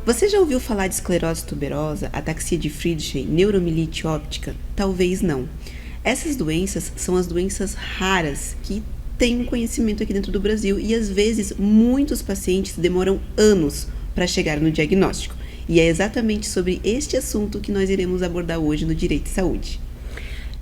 Você já ouviu falar de esclerose tuberosa, ataxia de Friedreich, neuromielite óptica? Talvez não. Essas doenças são as doenças raras que têm um conhecimento aqui dentro do Brasil e às vezes muitos pacientes demoram anos para chegar no diagnóstico. E é exatamente sobre este assunto que nós iremos abordar hoje no Direito e Saúde.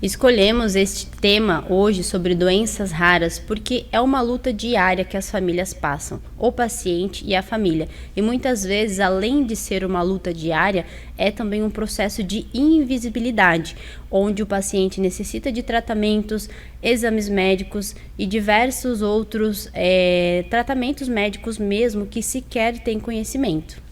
Escolhemos este tema hoje sobre doenças raras porque é uma luta diária que as famílias passam, o paciente e a família. E muitas vezes, além de ser uma luta diária, é também um processo de invisibilidade, onde o paciente necessita de tratamentos, exames médicos e diversos outros tratamentos médicos mesmo que sequer têm conhecimento.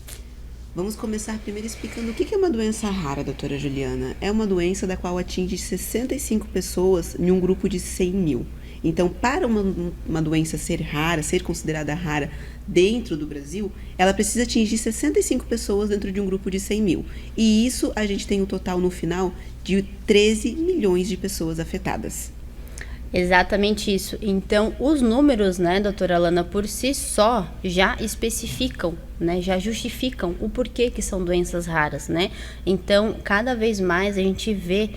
Vamos começar primeiro explicando o que é uma doença rara, doutora Juliana. É uma doença da qual atinge 65 pessoas em um grupo de 100 mil. Então, para uma doença ser rara, ser considerada rara dentro do Brasil, ela precisa atingir 65 pessoas dentro de um grupo de 100 mil. E isso a gente tem um total no final de 13 milhões de pessoas afetadas. Exatamente isso. Então, os números, né, doutora Alana, por si só já especificam, né, já justificam o porquê que são doenças raras, né? Então, cada vez mais a gente vê,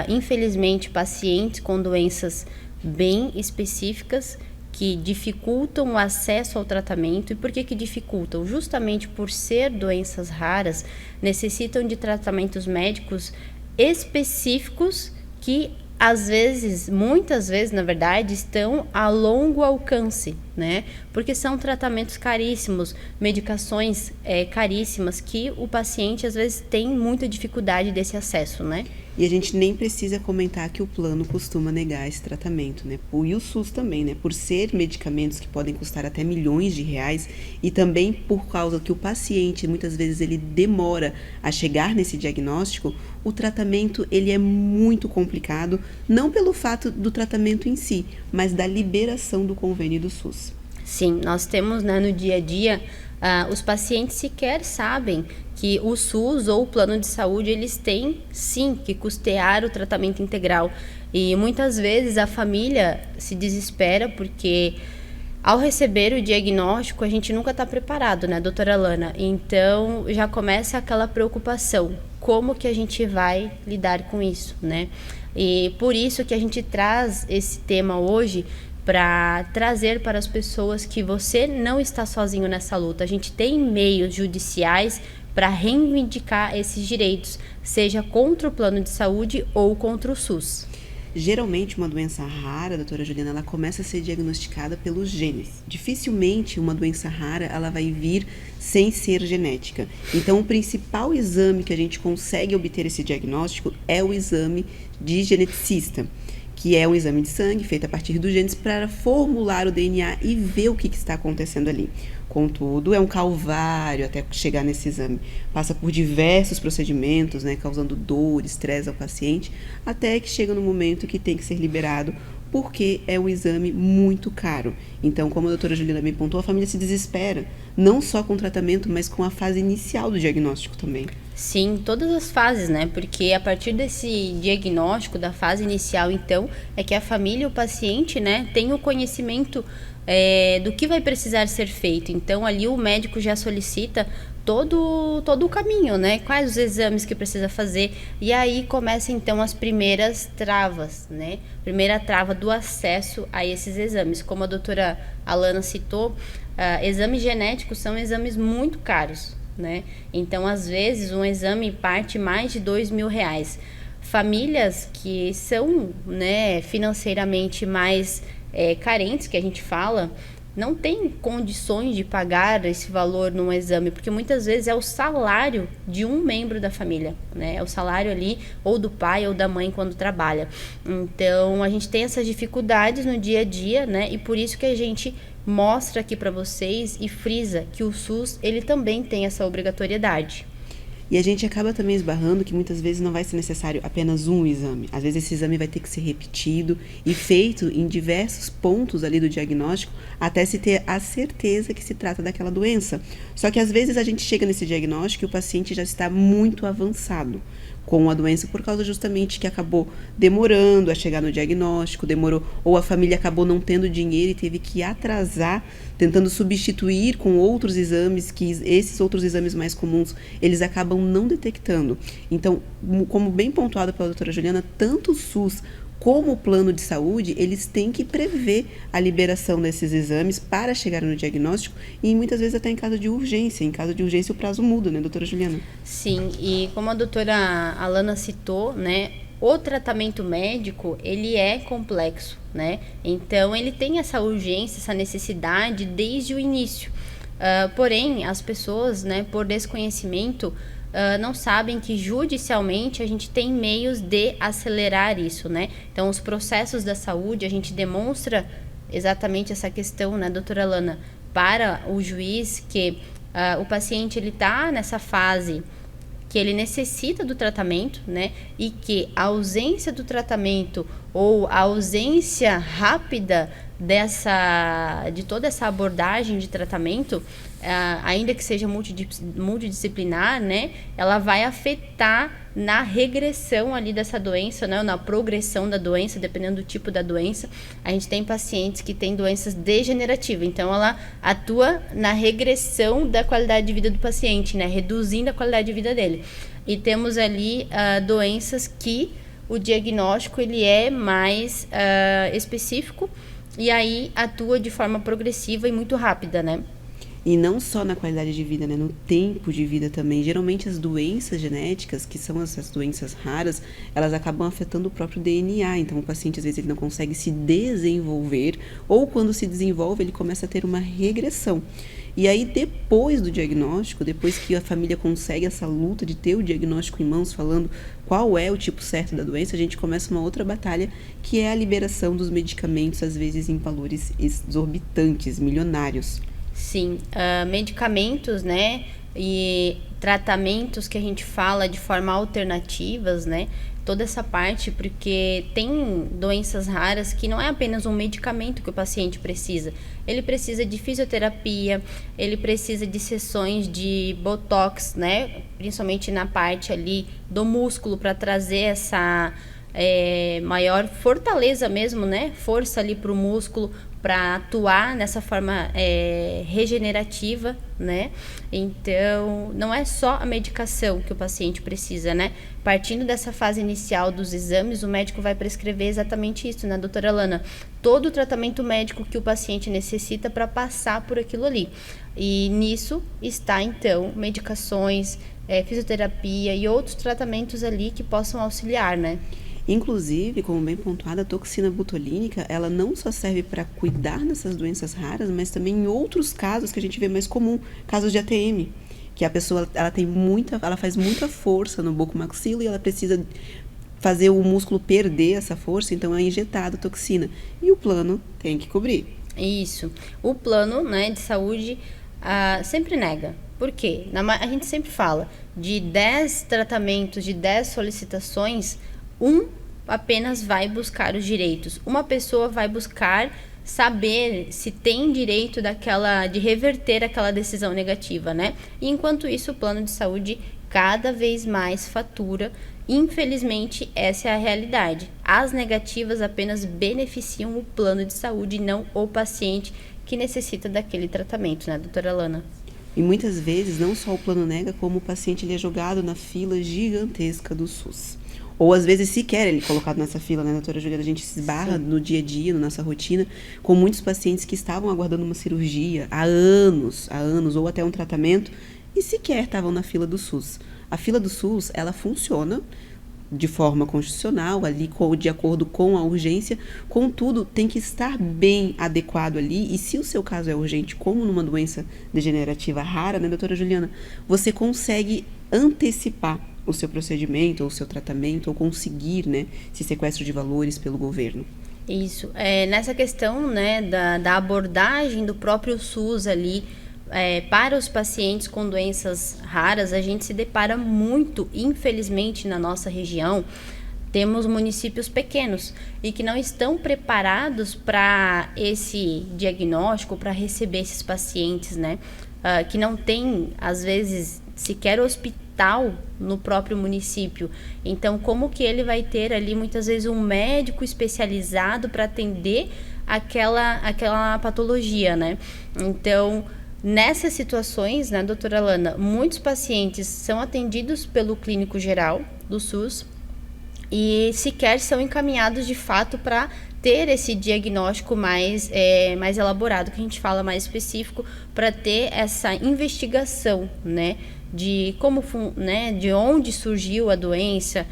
infelizmente, pacientes com doenças bem específicas que dificultam o acesso ao tratamento. E por que dificultam? Justamente por ser doenças raras, necessitam de tratamentos médicos específicos que às vezes, muitas vezes, na verdade, estão a longo alcance, né? Porque são tratamentos caríssimos, medicações caríssimas que o paciente, às vezes, tem muita dificuldade desse acesso, né? E a gente nem precisa comentar que o plano costuma negar esse tratamento, né? E o SUS também, né? Por ser medicamentos que podem custar até milhões de reais e também por causa que o paciente, muitas vezes, ele demora a chegar nesse diagnóstico, o tratamento, ele é muito complicado, não pelo fato do tratamento em si, mas da liberação do convênio do SUS. Sim, nós temos, né, no dia a dia, os pacientes sequer sabem que o SUS ou o plano de saúde, eles têm sim que custear o tratamento integral. E muitas vezes a família se desespera porque ao receber o diagnóstico a gente nunca está preparado, né, doutora Alana? Então já começa aquela preocupação, como que a gente vai lidar com isso, né? E por isso que a gente traz esse tema hoje, para trazer para as pessoas que você não está sozinho nessa luta. A gente tem meios judiciais para reivindicar esses direitos, seja contra o plano de saúde ou contra o SUS. Geralmente, uma doença rara, doutora Juliana, ela começa a ser diagnosticada pelos genes. Dificilmente uma doença rara ela vai vir sem ser genética. Então, o principal exame que a gente consegue obter esse diagnóstico é o exame de geneticista, que é um exame de sangue feito a partir dos genes para formular o DNA e ver o que está acontecendo ali. Contudo, é um calvário até chegar nesse exame. Passa por diversos procedimentos, né, causando dor, estresse ao paciente, até que chega no momento que tem que ser liberado, porque é um exame muito caro. Então, como a doutora Juliana bem pontuou, a família se desespera, não só com o tratamento, mas com a fase inicial do diagnóstico também. Sim, todas as fases, né? Porque a partir desse diagnóstico, da fase inicial, então, é que a família e o paciente, né, tem o conhecimento do que vai precisar ser feito. Então, ali o médico já solicita todo o caminho, né? Quais os exames que precisa fazer. E aí começam, então, as primeiras travas, né? Primeira trava do acesso a esses exames. Como a doutora Alana citou, exames genéticos são exames muito caros, né? Então, às vezes, um exame parte mais de R$2.000. Famílias que são, né, financeiramente mais carentes, que a gente fala, não tem condições de pagar esse valor num exame, porque muitas vezes é o salário de um membro da família, né? É o salário ali, ou do pai ou da mãe quando trabalha. Então, a gente tem essas dificuldades no dia a dia, né? E por isso que a gente mostra aqui para vocês e frisa que o SUS, ele também tem essa obrigatoriedade. E a gente acaba também esbarrando que muitas vezes não vai ser necessário apenas um exame. Às vezes esse exame vai ter que ser repetido e feito em diversos pontos ali do diagnóstico até se ter a certeza que se trata daquela doença. Só que às vezes a gente chega nesse diagnóstico e o paciente já está muito avançado. com a doença por causa justamente que acabou demorando a chegar no diagnóstico, demorou, ou a família acabou não tendo dinheiro e teve que atrasar, tentando substituir com outros exames, que esses outros exames mais comuns, eles acabam não detectando. Então, como bem pontuado pela doutora Juliana, tanto o SUS como o plano de saúde, eles têm que prever a liberação desses exames para chegar no diagnóstico e muitas vezes até em caso de urgência. Em caso de urgência o prazo muda, né, doutora Juliana? Sim, e como a doutora Alana citou, né, o tratamento médico, ele é complexo, né? Então, ele tem essa urgência, essa necessidade desde o início. Porém, as pessoas, né, por desconhecimento, não sabem que judicialmente a gente tem meios de acelerar isso, né? Então, os processos da saúde, a gente demonstra exatamente essa questão, né, doutora Alana, para o juiz que o paciente ele está nessa fase que ele necessita do tratamento, né? E que a ausência do tratamento ou a ausência rápida de toda essa abordagem de tratamento, ainda que seja multidisciplinar, né? Ela vai afetar na regressão ali dessa doença, né? Na progressão da doença, dependendo do tipo da doença. A gente tem pacientes que têm doenças degenerativas, então ela atua na regressão da qualidade de vida do paciente, né? Reduzindo a qualidade de vida dele. E temos ali doenças que o diagnóstico ele é mais específico e aí atua de forma progressiva e muito rápida, né? E não só na qualidade de vida, né? No tempo de vida também. Geralmente as doenças genéticas, que são essas doenças raras, elas acabam afetando o próprio DNA. Então o paciente às vezes ele não consegue se desenvolver, ou quando se desenvolve ele começa a ter uma regressão. E aí depois do diagnóstico, depois que a família consegue essa luta de ter o diagnóstico em mãos, falando qual é o tipo certo da doença, a gente começa uma outra batalha, que é a liberação dos medicamentos, às vezes em valores exorbitantes, milionários. Sim, medicamentos, né, e tratamentos que a gente fala de forma alternativas, né, toda essa parte, porque tem doenças raras que não é apenas um medicamento que o paciente precisa, ele precisa de fisioterapia, ele precisa de sessões de botox, né, principalmente na parte ali do músculo para trazer essa maior fortaleza mesmo, né, força ali para o músculo, para atuar nessa forma regenerativa, né? Então, não é só a medicação que o paciente precisa, né? Partindo dessa fase inicial dos exames, o médico vai prescrever exatamente isso, né, doutora Alana? Todo o tratamento médico que o paciente necessita para passar por aquilo ali. E nisso está, então, medicações, fisioterapia e outros tratamentos ali que possam auxiliar, né? Inclusive, como bem pontuada, a toxina botulínica, ela não só serve para cuidar dessas doenças raras, mas também em outros casos que a gente vê mais comum, casos de ATM, que a pessoa ela faz muita força no bucomaxilo e ela precisa fazer o músculo perder essa força, então é injetada toxina. E o plano tem que cobrir. Isso. O plano, né, de saúde sempre nega. Por quê? A gente sempre fala de 10 tratamentos, de 10 solicitações, apenas vai buscar os direitos. Uma pessoa vai buscar saber se tem direito de reverter aquela decisão negativa, né? E enquanto isso, o plano de saúde cada vez mais fatura. Infelizmente, essa é a realidade. As negativas apenas beneficiam o plano de saúde e não o paciente que necessita daquele tratamento, né, doutora Alana? E muitas vezes, não só o plano nega, como o paciente ele é jogado na fila gigantesca do SUS. Ou às vezes sequer ele é colocado nessa fila, né, doutora Juliana? A gente se esbarra no dia a dia, na nossa rotina, com muitos pacientes que estavam aguardando uma cirurgia há anos, ou até um tratamento, e sequer estavam na fila do SUS. A fila do SUS, ela funciona de forma constitucional, ali de acordo com a urgência, contudo, tem que estar bem adequado ali, e se o seu caso é urgente, como numa doença degenerativa rara, né, doutora Juliana, você consegue antecipar o seu procedimento, ou o seu tratamento, ou conseguir, né, esse sequestro de valores pelo governo. Isso. Nessa questão, né, da abordagem do próprio SUS ali, para os pacientes com doenças raras, a gente se depara muito, infelizmente, na nossa região. Temos municípios pequenos e que não estão preparados para esse diagnóstico, para receber esses pacientes, né? Que não tem, às vezes, sequer hospital no próprio município. Então, como que ele vai ter ali, muitas vezes, um médico especializado para atender aquela patologia, né? Então, nessas situações, né, doutora Alana, muitos pacientes são atendidos pelo clínico geral do SUS e sequer são encaminhados de fato para ter esse diagnóstico mais elaborado, que a gente fala mais específico, para ter essa investigação, né, de como, né, de onde surgiu a doença,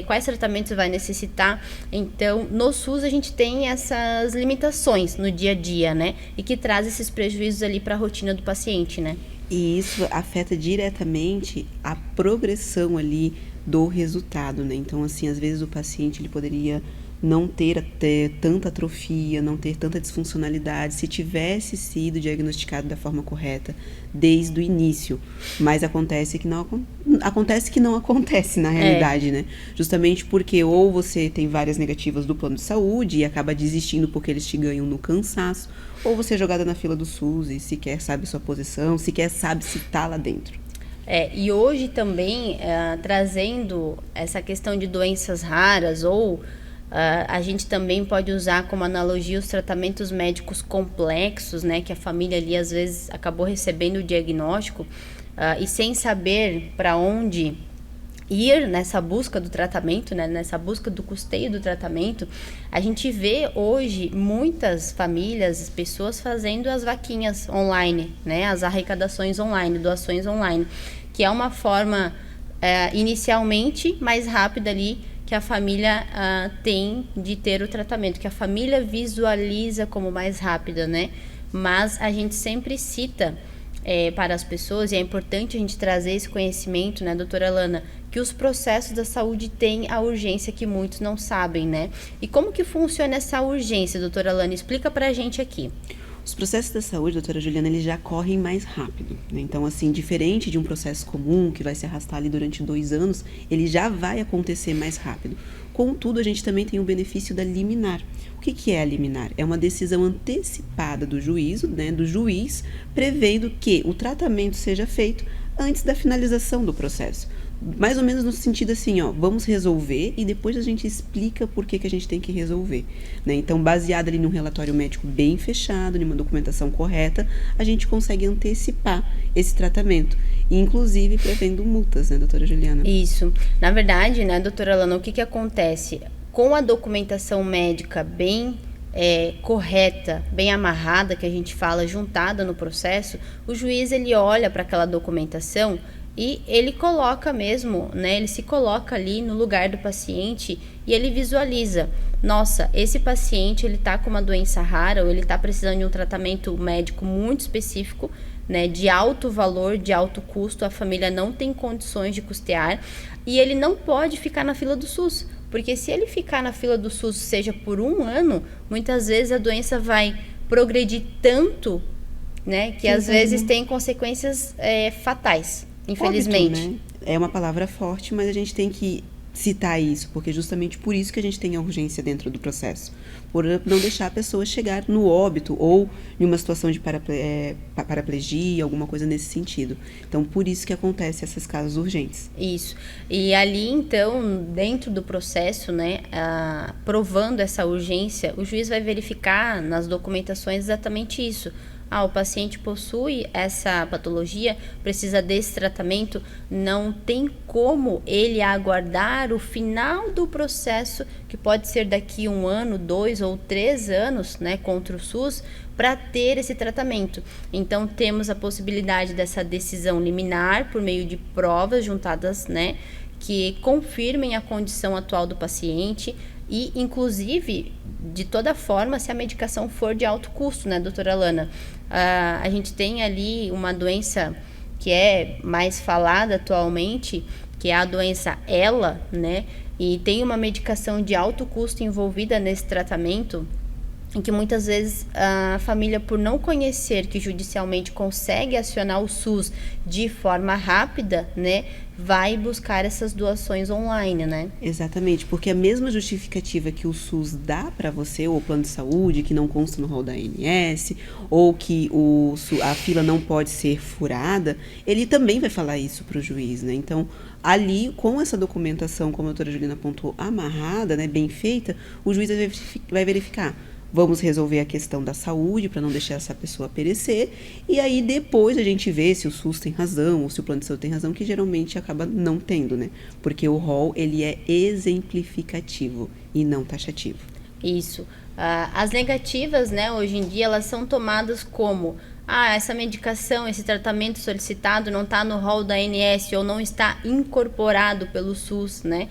quais tratamentos vai necessitar. Então, no SUS a gente tem essas limitações no dia a dia, né, e que traz esses prejuízos ali para a rotina do paciente, né. E isso afeta diretamente a progressão ali do resultado, né? Então, assim, às vezes o paciente ele poderia não ter até tanta atrofia, não ter tanta disfuncionalidade, se tivesse sido diagnosticado da forma correta desde o início. Mas acontece que não acontece na realidade, né? Justamente porque ou você tem várias negativas do plano de saúde e acaba desistindo porque eles te ganham no cansaço, ou você é jogada na fila do SUS e sequer sabe sua posição, sequer sabe se está lá dentro. E hoje também, trazendo essa questão de doenças raras ou a gente também pode usar como analogia os tratamentos médicos complexos, né, que a família ali às vezes acabou recebendo o diagnóstico e sem saber para onde ir nessa busca do tratamento, né, nessa busca do custeio do tratamento. A gente vê hoje muitas famílias, pessoas fazendo as vaquinhas online, né, as arrecadações online, doações online, que é uma forma inicialmente mais rápida ali que a família tem de ter o tratamento, que a família visualiza como mais rápida, né? Mas a gente sempre cita para as pessoas, e é importante a gente trazer esse conhecimento, né, doutora Alana, que os processos da saúde têm a urgência que muitos não sabem, né? E como que funciona essa urgência, doutora Alana? Explica pra gente aqui. Os processos da saúde, doutora Juliana, eles já correm mais rápido, né? Então, assim, diferente de um processo comum que vai se arrastar ali durante 2 anos, ele já vai acontecer mais rápido. Contudo, a gente também tem o benefício da liminar. O que é a liminar? É uma decisão antecipada do juízo, né, do juiz, prevendo que o tratamento seja feito antes da finalização do processo. Mais ou menos no sentido assim, vamos resolver e depois a gente explica por que a gente tem que resolver, né? Então, baseado ali num relatório médico bem fechado, numa documentação correta, a gente consegue antecipar esse tratamento, inclusive prevendo multas, né, doutora Juliana? Isso. Na verdade, né, doutora Alana, o que acontece? Com a documentação médica bem correta, bem amarrada, que a gente fala, juntada no processo, o juiz ele olha para aquela documentação e ele coloca mesmo, né, ele se coloca ali no lugar do paciente e ele visualiza, nossa, esse paciente ele tá com uma doença rara ou ele tá precisando de um tratamento médico muito específico, né, de alto valor, de alto custo, a família não tem condições de custear e ele não pode ficar na fila do SUS, porque se ele ficar na fila do SUS, seja por 1 ano, muitas vezes a doença vai progredir tanto, né, que às vezes tem consequências fatais. Infelizmente. Óbito, né? É uma palavra forte, mas a gente tem que citar isso, porque justamente por isso que a gente tem a urgência dentro do processo. Por não deixar a pessoa chegar no óbito ou em uma situação de paraplegia, alguma coisa nesse sentido. Então, por isso que acontece esses casos urgentes. Isso. E ali, então, dentro do processo, né, provando essa urgência, o juiz vai verificar nas documentações exatamente isso. O paciente possui essa patologia, precisa desse tratamento, não tem como ele aguardar o final do processo, que pode ser daqui 1 ano, 2 ou 3 anos, né, contra o SUS, para ter esse tratamento. Então, temos a possibilidade dessa decisão liminar por meio de provas juntadas, né, que confirmem a condição atual do paciente e, inclusive, de toda forma, se a medicação for de alto custo, né, doutora Alana? A gente tem ali uma doença que é mais falada atualmente, que é a doença ELA, né? E tem uma medicação de alto custo envolvida nesse tratamento. em que muitas vezes a família, por não conhecer que judicialmente consegue acionar o SUS de forma rápida, né, vai buscar essas doações online, né? Exatamente, porque a mesma justificativa que o SUS dá para você, ou o plano de saúde, que não consta no rol da ANS, ou que a fila não pode ser furada, ele também vai falar isso para o juiz, né? Então, ali, com essa documentação, como a doutora Juliana apontou, amarrada, né, bem feita, o juiz vai verificar. Vamos resolver a questão da saúde para não deixar essa pessoa perecer. E aí depois a gente vê se o SUS tem razão ou se o plano de saúde tem razão, que geralmente acaba não tendo, né? Porque o rol, ele é exemplificativo e não taxativo. Isso. As negativas, né, hoje em dia, elas são tomadas como: essa medicação, esse tratamento solicitado não está no rol da ANS ou não está incorporado pelo SUS, né?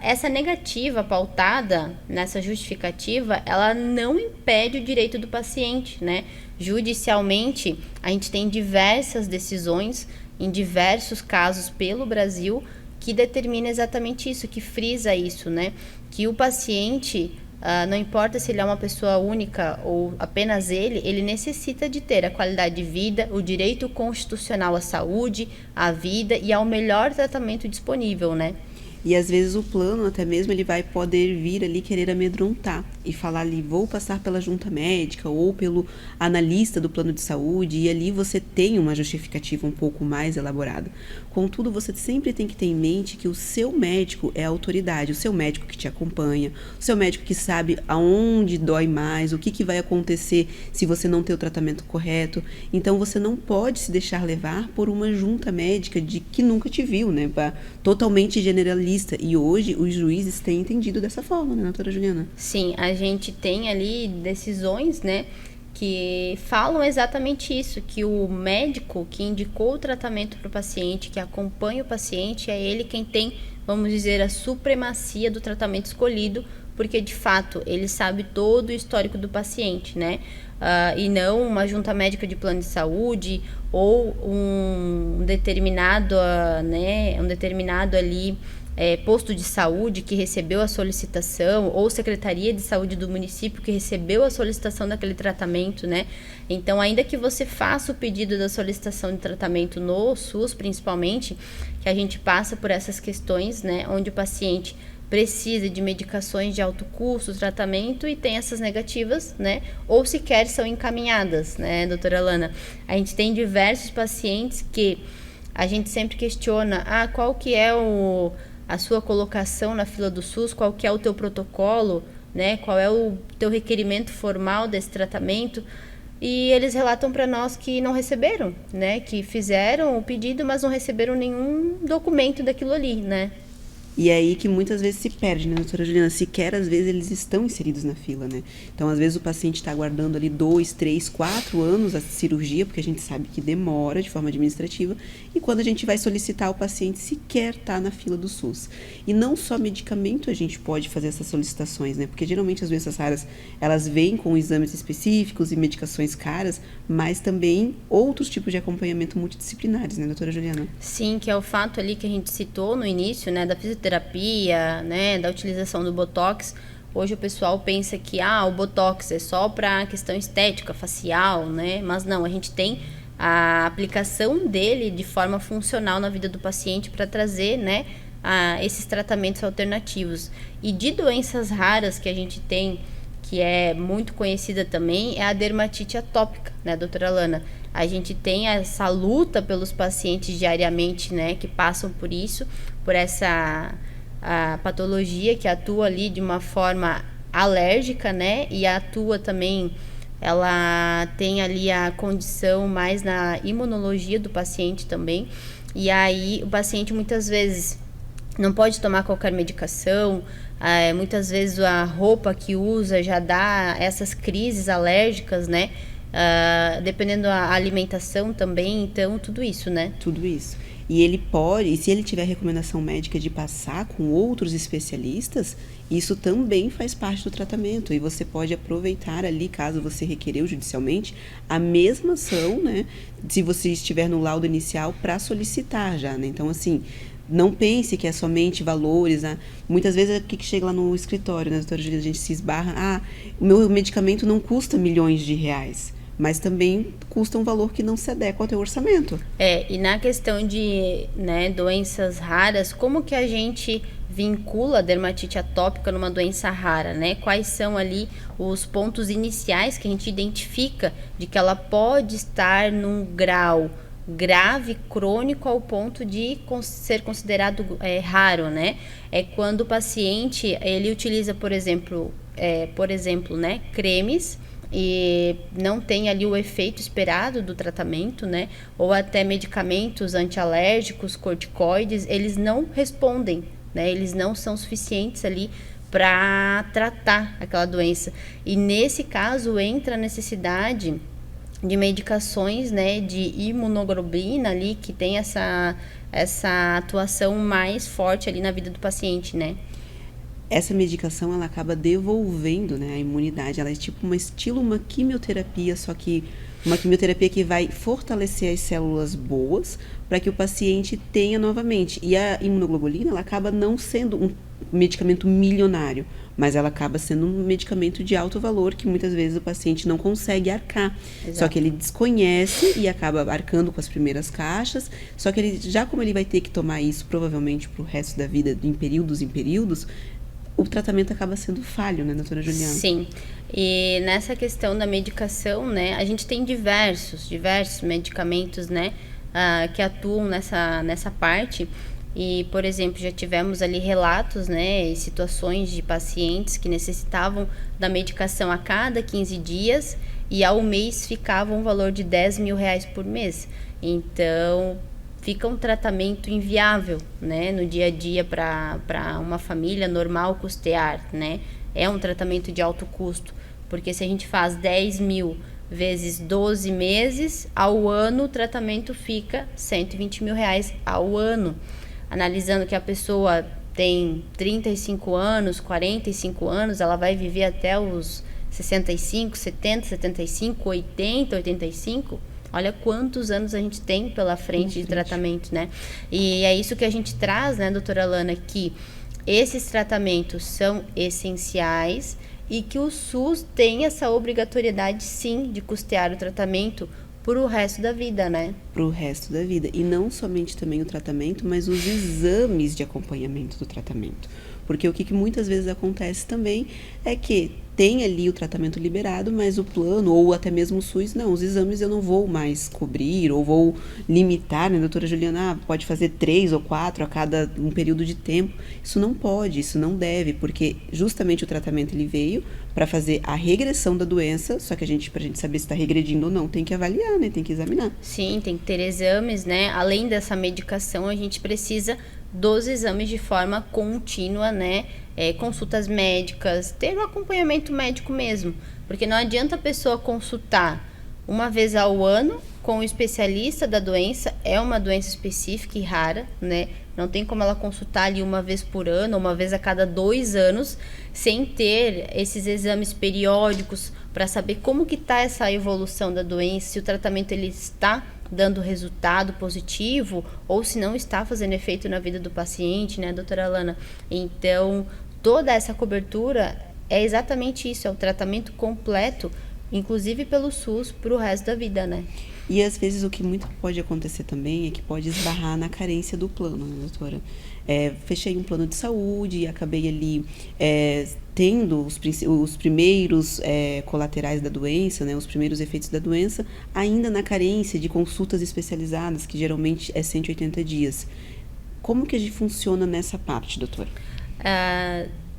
Essa negativa pautada nessa justificativa, ela não impede o direito do paciente, né? Judicialmente, a gente tem diversas decisões em diversos casos pelo Brasil que determina exatamente isso, que frisa isso, né? Que o paciente, não importa se ele é uma pessoa única ou apenas ele necessita de ter a qualidade de vida, o direito constitucional à saúde, à vida e ao melhor tratamento disponível, né? E às vezes o plano, até mesmo, ele vai poder vir ali querer amedrontar e falar ali, vou passar pela junta médica ou pelo analista do plano de saúde, e ali você tem uma justificativa um pouco mais elaborada. Contudo, você sempre tem que ter em mente que o seu médico é a autoridade, o seu médico que te acompanha, o seu médico que sabe aonde dói mais, o que vai acontecer se você não ter o tratamento correto. Então, você não pode se deixar levar por uma junta médica de que nunca te viu, né? Totalmente generalista. E hoje os juízes têm entendido dessa forma, né, doutora Juliana? Sim, a gente tem ali decisões, né, que falam exatamente isso, que o médico que indicou o tratamento para o paciente, que acompanha o paciente, é ele quem tem, vamos dizer, a supremacia do tratamento escolhido, porque de fato ele sabe todo o histórico do paciente, né? E não uma junta médica de plano de saúde ou um determinado, né, um determinado ali posto de saúde que recebeu a solicitação, ou secretaria de saúde do município que recebeu a solicitação daquele tratamento, né? Então, ainda que você faça o pedido da solicitação de tratamento no SUS, principalmente, que a gente passa por essas questões, né, onde o paciente precisa de medicações de alto custo, tratamento, e tem essas negativas, né? Ou sequer são encaminhadas, né, doutora Lana? A gente tem diversos pacientes que a gente sempre questiona, qual que é a sua colocação na fila do SUS, qual que é o teu protocolo, né? Qual é o teu requerimento formal desse tratamento? E eles relatam para nós que não receberam, né? Que fizeram o pedido, mas não receberam nenhum documento daquilo ali, né? E é aí que muitas vezes se perde, né, doutora Juliana? Sequer, às vezes, eles estão inseridos na fila, né? Então, às vezes, o paciente está aguardando ali 2, 3, 4 anos a cirurgia, porque a gente sabe que demora de forma administrativa, e quando a gente vai solicitar, o paciente sequer está na fila do SUS. E não só medicamento a gente pode fazer essas solicitações, né? Porque, geralmente, as doenças raras, elas vêm com exames específicos e medicações caras, mas também outros tipos de acompanhamento multidisciplinares, né, doutora Juliana? Sim, que é o fato ali que a gente citou no início, né, da fisioterapia, né, da utilização do Botox. Hoje o pessoal pensa que o Botox é só para questão estética, facial, né? Mas não, a gente tem a aplicação dele de forma funcional na vida do paciente para trazer, né, esses tratamentos alternativos. E de doenças raras que a gente tem, que é muito conhecida também, é a dermatite atópica, né, doutora Lana? A gente tem essa luta pelos pacientes diariamente, né, que passam por isso, por essa patologia que atua ali de uma forma alérgica, né, e atua também, ela tem ali a condição mais na imunologia do paciente também, e aí o paciente muitas vezes não pode tomar qualquer medicação, muitas vezes a roupa que usa já dá essas crises alérgicas, né? Dependendo da alimentação também, então tudo isso, né? Tudo isso. E ele pode, e se ele tiver recomendação médica de passar com outros especialistas, isso também faz parte do tratamento. E você pode aproveitar ali, caso você requereu judicialmente, a mesma ação, né? Se você estiver no laudo inicial, para solicitar já, né? Então, assim, não pense que é somente valores. Muitas vezes é o que chega lá no escritório, né, doutora Juliana, a gente se esbarra, o meu medicamento não custa milhões de reais, mas também custa um valor que não se adequa ao teu orçamento. E na questão de, né, doenças raras, como que a gente vincula a dermatite atópica numa doença rara, né? Quais são ali os pontos iniciais que a gente identifica de que ela pode estar num grau grave, crônico, ao ponto de ser considerado raro, né? É quando o paciente, ele utiliza, por exemplo, né, cremes e não tem ali o efeito esperado do tratamento, né? Ou até medicamentos antialérgicos, corticoides, eles não respondem, né? Eles não são suficientes ali para tratar aquela doença. E nesse caso entra a necessidade de medicações, né, de imunoglobulina ali, que tem essa atuação mais forte ali na vida do paciente, né? Essa medicação, ela acaba devolvendo, né, a imunidade. Ela é tipo uma quimioterapia, só que uma quimioterapia que vai fortalecer as células boas para que o paciente tenha novamente. E a imunoglobulina, ela acaba não sendo um medicamento milionário, mas ela acaba sendo um medicamento de alto valor que muitas vezes o paciente não consegue arcar. Exato. Só que ele desconhece e acaba arcando com as primeiras caixas, só que ele, já como ele vai ter que tomar isso provavelmente para o resto da vida, em períodos, o tratamento acaba sendo falho, né, doutora Juliana? Sim. E nessa questão da medicação, né, a gente tem diversos medicamentos, né, que atuam nessa parte. E, por exemplo, já tivemos ali relatos, né, e situações de pacientes que necessitavam da medicação a cada 15 dias e ao mês ficava um valor de R$10 mil por mês. Então, fica um tratamento inviável, né, no dia a dia para uma família normal custear, né? É um tratamento de alto custo, porque se a gente faz 10 mil vezes 12 meses, ao ano o tratamento fica R$120 mil ao ano. Analisando que a pessoa tem 35 anos, 45 anos, ela vai viver até os 65, 70, 75, 80, 85. Olha quantos anos a gente tem pela frente de tratamento, né? E é isso que a gente traz, né, doutora Alana, que esses tratamentos são essenciais e que o SUS tem essa obrigatoriedade, sim, de custear o tratamento por o resto da vida, né? Para o resto da vida. E não somente também o tratamento, mas os exames de acompanhamento do tratamento. Porque o que muitas vezes acontece também é que tem ali o tratamento liberado, mas o plano, ou até mesmo o SUS, não, os exames eu não vou mais cobrir, ou vou limitar, né, doutora Juliana, pode fazer 3 ou 4 a cada um período de tempo. Isso não pode, isso não deve, porque justamente o tratamento ele veio para fazer a regressão da doença, só que pra gente saber se está regredindo ou não, tem que avaliar, né, tem que examinar. Sim, tem que ter exames, né, além dessa medicação, a gente precisa dos exames de forma contínua, né? Consultas médicas, ter um acompanhamento médico mesmo, porque não adianta a pessoa consultar uma vez ao ano com o especialista da doença, é uma doença específica e rara, né? Não tem como ela consultar ali uma vez por ano, uma vez a cada 2 anos, sem ter esses exames periódicos para saber como que está essa evolução da doença, se o tratamento ele está dando resultado positivo ou se não está fazendo efeito na vida do paciente, né, doutora Alana? Então, toda essa cobertura é exatamente isso, é o tratamento completo, inclusive pelo SUS, para o resto da vida, né? E às vezes o que muito pode acontecer também é que pode esbarrar na carência do plano, né, doutora? Fechei um plano de saúde e acabei ali tendo os primeiros colaterais da doença, né, os primeiros efeitos da doença, ainda na carência de consultas especializadas, que geralmente é 180 dias. Como que a gente funciona nessa parte, doutora?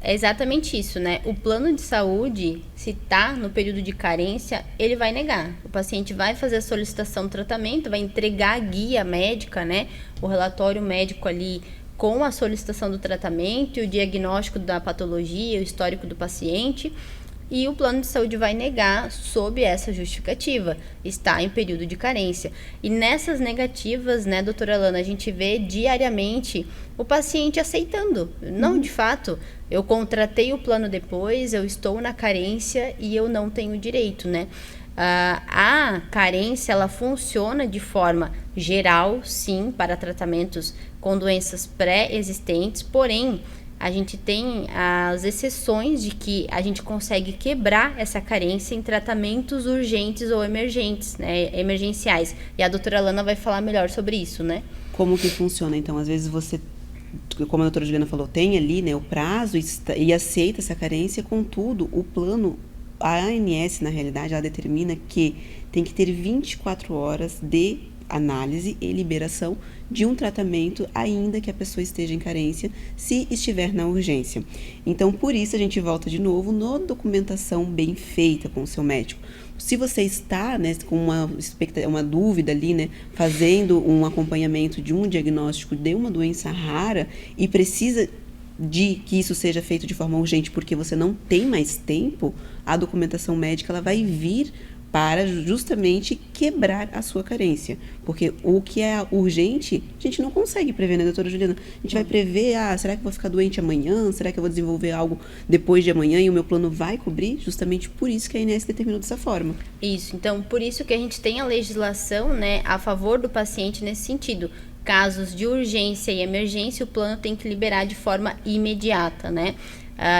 É exatamente isso, né? O plano de saúde, se está no período de carência, ele vai negar. O paciente vai fazer a solicitação do tratamento, vai entregar a guia médica, né? O relatório médico ali com a solicitação do tratamento, o diagnóstico da patologia, o histórico do paciente, e o plano de saúde vai negar sob essa justificativa, está em período de carência. E nessas negativas, né, doutora Alana, a gente vê diariamente o paciente aceitando. Não, de fato, eu contratei o plano depois, eu estou na carência e eu não tenho direito, né? A carência, ela funciona de forma geral, sim, para tratamentos com doenças pré-existentes, porém, a gente tem as exceções de que a gente consegue quebrar essa carência em tratamentos urgentes ou emergentes, né, emergenciais. E a doutora Alana vai falar melhor sobre isso, né? Como que funciona? Então, às vezes você, como a doutora Juliana falou, tem ali, né, o prazo e aceita essa carência, contudo, o plano, a ANS, na realidade, ela determina que tem que ter 24 horas de análise e liberação de um tratamento, ainda que a pessoa esteja em carência, se estiver na urgência. Então, por isso, a gente volta de novo na documentação bem feita com o seu médico. Se você está, né, com uma dúvida ali, né, fazendo um acompanhamento de um diagnóstico de uma doença rara e precisa de que isso seja feito de forma urgente porque você não tem mais tempo, a documentação médica ela vai vir para justamente quebrar a sua carência. Porque o que é urgente, a gente não consegue prever, né, doutora Juliana? A gente vai prever, será que eu vou ficar doente amanhã? Será que eu vou desenvolver algo depois de amanhã e o meu plano vai cobrir? Justamente por isso que a ANS determinou dessa forma. Isso, então, por isso que a gente tem a legislação, né, a favor do paciente nesse sentido. Casos de urgência e emergência, o plano tem que liberar de forma imediata, né?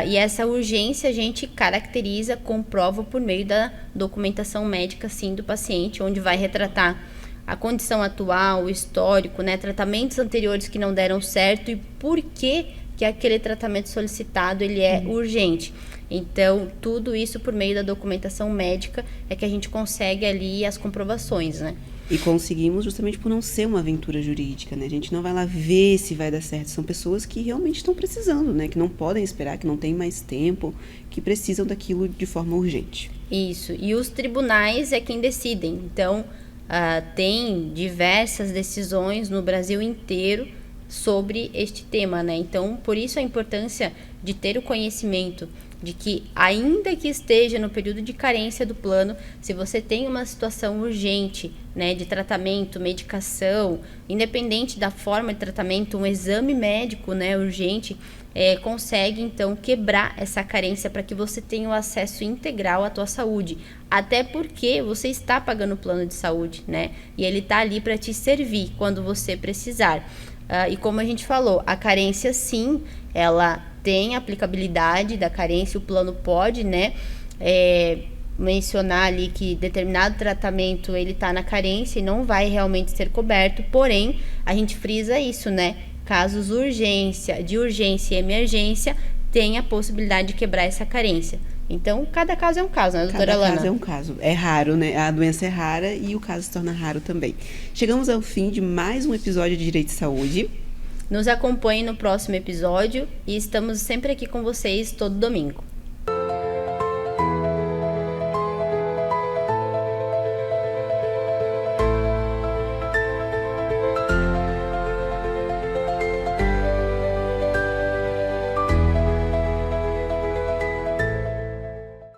E essa urgência a gente caracteriza, comprova por meio da documentação médica, sim, do paciente, onde vai retratar a condição atual, o histórico, né, tratamentos anteriores que não deram certo e por que aquele tratamento solicitado ele é urgente. Então, tudo isso por meio da documentação médica é que a gente consegue ali as comprovações, né? E conseguimos justamente por não ser uma aventura jurídica, né? A gente não vai lá ver se vai dar certo. São pessoas que realmente estão precisando, né? Que não podem esperar, que não têm mais tempo, que precisam daquilo de forma urgente. Isso. E os tribunais é quem decidem. Então, tem diversas decisões no Brasil inteiro sobre este tema, né? Então, por isso a importância de ter o conhecimento de que, ainda que esteja no período de carência do plano, se você tem uma situação urgente, né, de tratamento, medicação, independente da forma de tratamento, um exame médico, né, urgente, consegue, então, quebrar essa carência para que você tenha o acesso integral à tua saúde. Até porque você está pagando o plano de saúde, né, e ele está ali para te servir quando você precisar. E como a gente falou, a carência, sim, ela tem aplicabilidade da carência, o plano pode, né, mencionar ali que determinado tratamento ele está na carência e não vai realmente ser coberto, porém, a gente frisa isso, né, casos de urgência e emergência, tem a possibilidade de quebrar essa carência. Então, cada caso é um caso, né, doutora Alana? Cada caso é um caso. É raro, né? A doença é rara e o caso se torna raro também. Chegamos ao fim de mais um episódio de Direito de Saúde. Nos acompanhe no próximo episódio e estamos sempre aqui com vocês todo domingo.